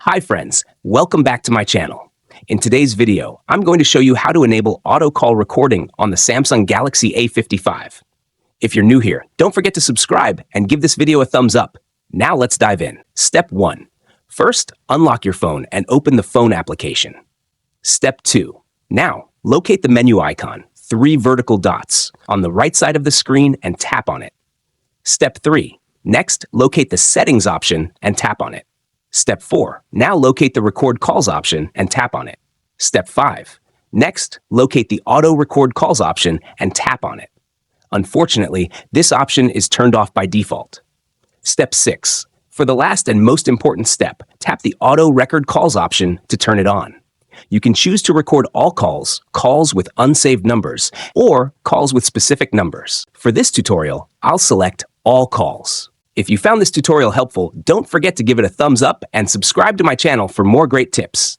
Hi friends, welcome back to my channel. In today's video, I'm going to show you how to enable auto call recording on the Samsung Galaxy A55. If you're new here, don't forget to subscribe and give this video a thumbs up. Now let's dive in. Step 1. First, unlock your phone and open the phone application. Step 2. Now, locate the menu icon, 3 vertical dots, on the right side of the screen and tap on it. Step 3. Next, locate the settings option and tap on it. Step 4. Now locate the record calls option and tap on it. Step 5. Next, locate the auto record calls option and tap on it. Unfortunately, this option is turned off by default. Step 6. For the last and most important step, tap the auto record calls option to turn it on. You can choose to record all calls, calls with unsaved numbers, or calls with specific numbers. For this tutorial, I'll select all calls. If you found this tutorial helpful, don't forget to give it a thumbs up and subscribe to my channel for more great tips.